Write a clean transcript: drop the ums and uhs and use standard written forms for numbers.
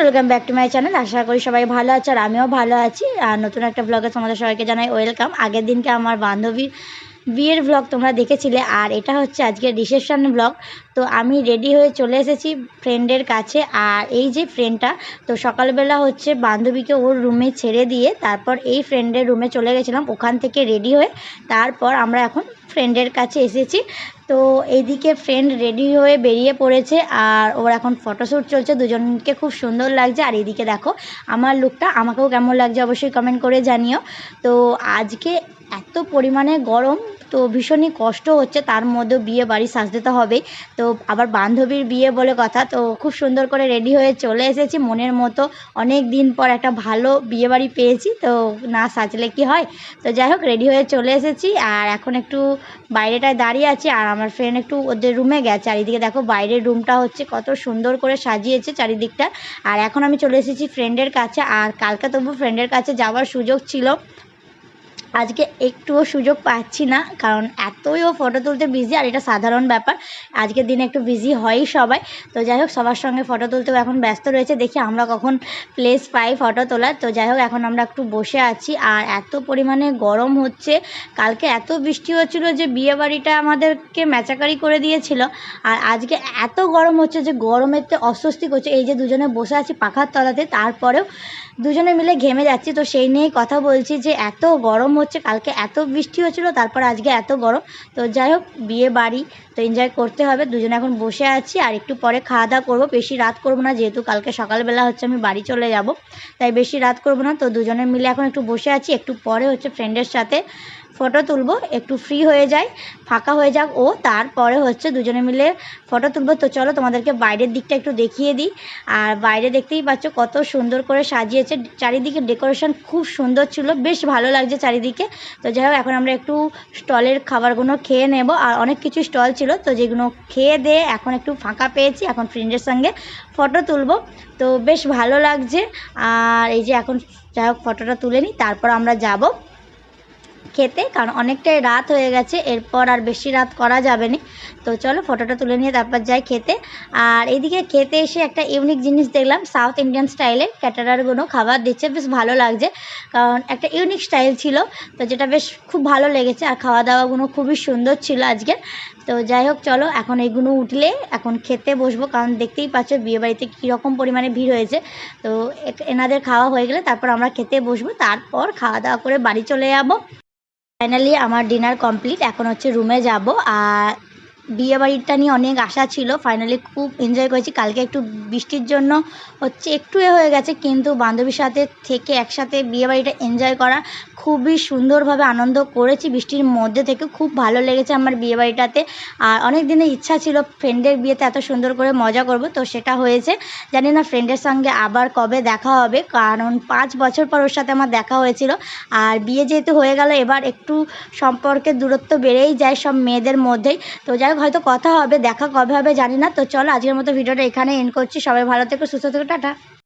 Welcome back to my channel. আশা করি সবাই ভালো আছে আর আমিও ভালো আছি। আর নতুন একটা ব্লগে তোমাদের সবাইকে জানাই ওয়েলকাম। আগের দিনকে আমার বান্ধবীর বিয়ের ব্লগ তোমরা দেখেছিলে, আর এটা হচ্ছে আজকের রিসেপশন ব্লগ। তো আমি রেডি হয়ে চলে এসেছি ফ্রেন্ডের কাছে। আর এই যে ফ্রেন্ডটা, তো সকালবেলা হচ্ছে বান্ধবীকে ওর রুমে ছেড়ে দিয়ে তারপর এই ফ্রেন্ডের রুমে চলে গেছিলাম। ওখান থেকে রেডি হয়ে তারপর আমরা এখন ফ্রেন্ডের কাছে এসেছি। তো এইদিকে ফ্রেন্ড রেডি হয়ে বেরিয়ে পড়েছে আর ওর এখন ফটোশ্যুট চলছে, দুজনকে খুব সুন্দর লাগছে। আর এইদিকে দেখো আমার লুকটা, আমাকেও কেমন লাগছে অবশ্যই কমেন্ট করে জানিও। তো আজকে এত পরিমাণে গরম, তো ভীষণই কষ্ট হচ্ছে, তার মধ্যেও বিয়ে বাড়ি সাজতে তো হবেই। তো আবার বান্ধবীর বিয়ে বলে কথা, তো খুব সুন্দর করে রেডি হয়ে চলে এসেছি মনের মতো। অনেক দিন পর একটা ভালো বিয়ে বাড়ি পেয়েছি, তো না সাজলে কি হয়। তো যাই হোক রেডি হয়ে চলে এসেছি আর এখন একটু বাইরেটায় দাঁড়িয়ে আছি। আর আমার ফ্রেন্ড একটু ওদের রুমে গেছে। আর এদিকে দেখো বাইরের রুমটা হচ্ছে কত সুন্দর করে সাজিয়েছে চারিদিকটা। আর এখন আমি চলে এসেছি ফ্রেন্ডের কাছে। আর কালকে তবু ফ্রেন্ডের কাছে যাওয়ার সুযোগ ছিল, আজকে একটুও সুযোগ পাচ্ছি না, কারণ এতই ও ফটো তুলতে বিজি। আর এটা সাধারণ ব্যাপার, আজকের দিনে একটু বিজি হয়ই সবাই। তো যাই হোক সবার সঙ্গে ফটো তুলতেও এখন ব্যস্ত রয়েছে, দেখি আমরা কখন প্লেস পাই ফটো তোলার। তো যাই হোক এখন আমরা একটু বসে আছি আর এত পরিমাণে গরম হচ্ছে। কালকে এত বৃষ্টি হচ্ছিল যে বিয়ে বাড়িটা আমাদেরকে ম্যাচাকারি করে দিয়েছিল। আর আজকে এত গরম হচ্ছে যে গরমেতে অস্বস্তি করছে। এই যে দুজনে বসে আছি পাখার তলাতে, তারপরেও দুজনে মিলে ঘেমে যাচ্ছি। তো সেই নিয়েই কথা বলছি যে এত গরম হচ্ছে, কালকে এত বৃষ্টি হচ্ছিলো, তারপর আজকে এত গরম। তো যাই হোক বিয়ে বাড়ি তো এনজয় করতে হবে। দুজনে এখন বসে আছি আর একটু পরে খাওয়া দাওয়া করবো। বেশি রাত করবো না, যেহেতু কালকে সকালবেলা হচ্ছে আমি বাড়ি চলে যাব, তাই বেশি রাত করবো না। তো দুজনে মিলে এখন একটু বসে আছি, একটু পরে হচ্ছে ফ্রেন্ডের সাথে ফটো তুলবো, একটু ফ্রি হয়ে যায়, ফাঁকা হয়ে যাক ও, তারপরে হচ্ছে দুজনে মিলে ফটো তুলবো। তো চলো তোমাদেরকে বাইরের দিকটা একটু দেখিয়ে দিই। আর বাইরে দেখতেই পাচ্ছ কত সুন্দর করে সাজিয়েছে, চারিদিকে ডেকোরেশন খুব সুন্দর ছিল, বেশ ভালো লাগছে চারিদিকে। তো যাই হোক এখন আমরা একটু স্টলের খাবারগুলো খেয়ে নেব। আর অনেক কিছু স্টল ছিল, তো যেগুলো খেয়ে দিয়ে এখন একটু ফাঁকা পেয়েছি, এখন ফ্রেন্ডের সঙ্গে ফটো তুলবো। তো বেশ ভালো লাগছে। আর এই যে এখন যাই হোক ফটোটা তুলে নিই, তারপর আমরা যাব খেতে, কারণ অনেকটাই রাত হয়ে গেছে, এরপর আর বেশি রাত করা যাবে না। তো চলো ফটোটা তুলে নিয়ে তারপর যাই খেতে। আর এইদিকে খেতে এসে একটা ইউনিক জিনিস দেখলাম, সাউথ ইন্ডিয়ান স্টাইলের ক্যাটারারগুলো খাবার দিচ্ছে, বেশ ভালো লাগছে, কারণ একটা ইউনিক স্টাইল ছিল, তো যেটা বেশ খুব ভালো লেগেছে। আর খাওয়া দাওয়াগুলো খুবই সুন্দর ছিল আজকে। তো যাই হোক চলো এখন এইগুলো উঠলে এখন খেতে বসবো, কারণ দেখতেই পাচ্ছ বিয়েবাড়িতে কীরকম পরিমাণে ভিড় হয়েছে। তো এনাদের খাওয়া হয়ে গেলে তারপর আমরা খেতে বসবো, তারপর খাওয়া দাওয়া করে বাড়ি চলে যাবো। ফাইনালি আমার ডিনার কমপ্লিট, এখন হচ্ছে রুমে যাব। আর বিয়েবাড়িটা নিয়ে অনেক আশা ছিল, ফাইনালি খুব এনজয় করেছি। কালকে একটু বৃষ্টির জন্য হচ্ছে একটু হয়ে গেছে, কিন্তু বান্ধবীর সাথে থেকে একসাথে বিয়েবাড়িটা এনজয় করা খুবই সুন্দরভাবে আনন্দ করেছি। বৃষ্টির মধ্যে থেকে খুব ভালো লেগেছে আমার বিয়েবাড়িটাতে। আর অনেক দিনের ইচ্ছা ছিল ফ্রেন্ডের বিয়েতে এত সুন্দর করে মজা করব, তো সেটা হয়েছে। জানি না ফ্রেন্ডের সঙ্গে আবার কবে দেখা হবে, কারণ 5 বছর পর ওর সাথে আমার দেখা হয়েছিল। আর বিয়ে যেহেতু হয়ে গেল, এবার একটু সম্পর্কের দূরত্ব বেড়েই যায় সব মেয়েদের মধ্যেই। তো যাই হোক হয়তো কথা হবে, দেখা কবে হবে জানি না। তো চলো আজকের মতো ভিডিওটা এখানে এন্ড করছি। সবাই ভালো থেকো, সুস্থ থেকো, টাটা।